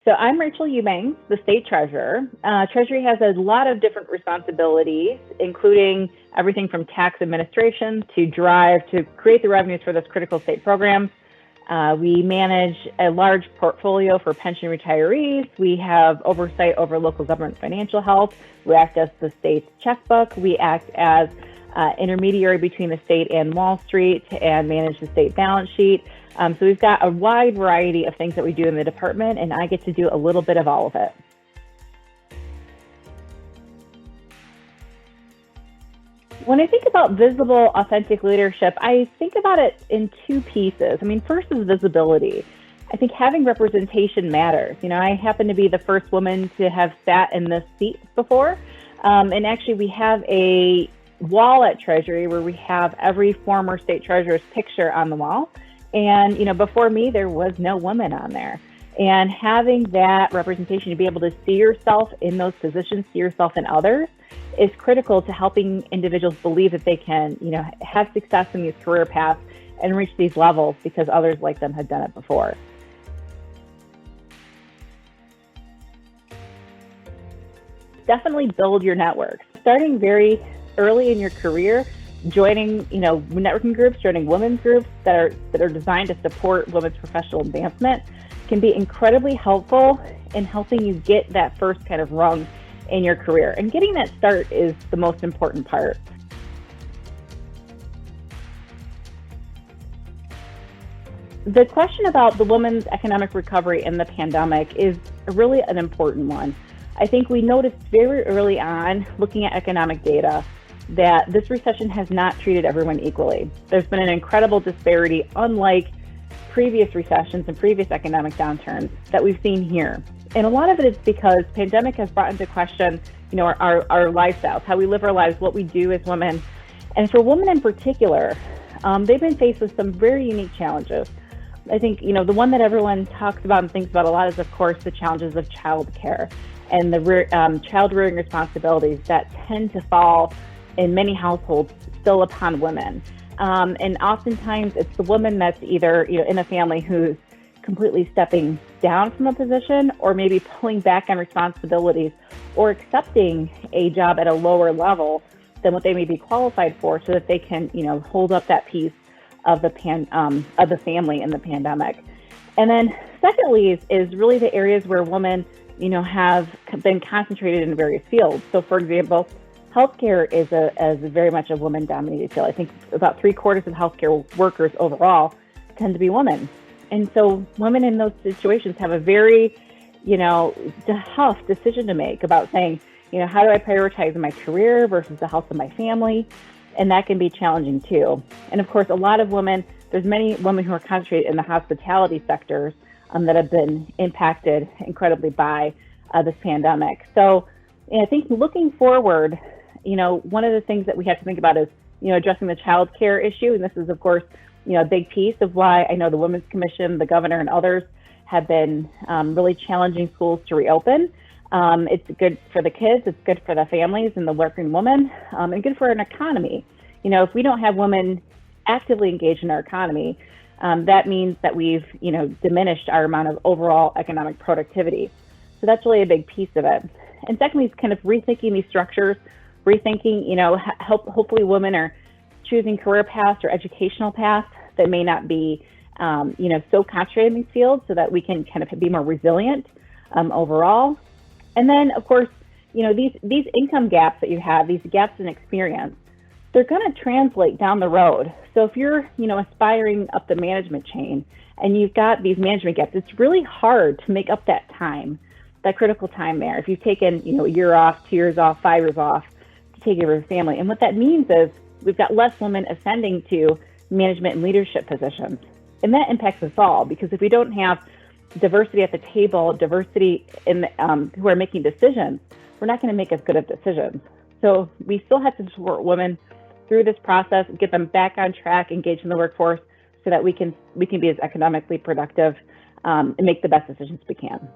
So I'm Rachael Eubanks, the state treasurer. Treasury has a lot of different responsibilities, including everything from tax administration to create the revenues for this critical state program. We manage a large portfolio for pension retirees. We have oversight over local government financial health. We act as the state's checkbook. We act as intermediary between the state and Wall Street and manage the state balance sheet. So we've got a wide variety of things that we do in the department, and I get to do a little bit of all of it. When I think about visible, authentic leadership, I think about it in two pieces. I mean, first is visibility. I think having representation matters. You know, I happen to be the first woman to have sat in this seat before. And actually, we have a wall at Treasury where we have every former state treasurer's picture on the wall. And, you know, before me, there was no woman on there. And having that representation to be able to see yourself in those positions, see yourself in others, is critical to helping individuals believe that they can, you know, have success in these career paths and reach these levels because others like them had done it before. Definitely build your network. Starting very early in your career, joining, you know, networking groups, joining women's groups that are designed to support women's professional advancement can be incredibly helpful in helping you get that first kind of rung in your career. And getting that start is the most important part. The question about the women's economic recovery in the pandemic is really an important one. I think we noticed very early on, looking at economic data, that this recession has not treated everyone equally. There's been an incredible disparity, unlike previous recessions and previous economic downturns that we've seen here. And a lot of it is because pandemic has brought into question, you know, our lifestyles, how we live our lives, what we do as women. And for women in particular, they've been faced with some very unique challenges. I think, you know, the one that everyone talks about and thinks about a lot is, of course, the challenges of childcare and the child rearing responsibilities that tend to fall in many households still upon women. And oftentimes it's the woman that's either, you know, in a family who's completely stepping down from a position or maybe pulling back on responsibilities or accepting a job at a lower level than what they may be qualified for so that they can, you know, hold up that piece of the family in the pandemic. And then secondly is really the areas where women, you know, have been concentrated in various fields. So for example, healthcare is a very much a woman-dominated field. I think about 3/4 of healthcare workers overall tend to be women. And so women in those situations have a very, you know, tough decision to make about saying, you know, how do I prioritize my career versus the health of my family? And that can be challenging too. And of course, a lot of women, there's many women who are concentrated in the hospitality sectors that have been impacted incredibly by this pandemic. So I think looking forward, you know, one of the things that we have to think about is, you know, addressing the child care issue. And this is, of course, you know, a big piece of why I know the Women's Commission, the governor, and others have been really challenging schools to reopen. It's good for the kids, it's good for the families and the working women, and good for an economy. You know, if we don't have women actively engaged in our economy, that means that we've, you know, diminished our amount of overall economic productivity. So that's really a big piece of it. And secondly, is kind of rethinking these structures, rethinking, you know, hopefully women are choosing career paths or educational paths that may not be, you know, so concentrated in these fields so that we can kind of be more resilient overall. And then, of course, you know, these income gaps that you have, these gaps in experience, they're going to translate down the road. So if you're, you know, aspiring up the management chain and you've got these management gaps, it's really hard to make up that time, that critical time there. If you've taken, you know, a year off, 2 years off, 5 years off to take care of your family. And what that means is we've got less women ascending to management and leadership positions. And that impacts us all, because if we don't have diversity at the table, diversity in who are making decisions, we're not going to make as good of decisions. So we still have to support women through this process, get them back on track, engage in the workforce, so that we can be as economically productive and make the best decisions we can.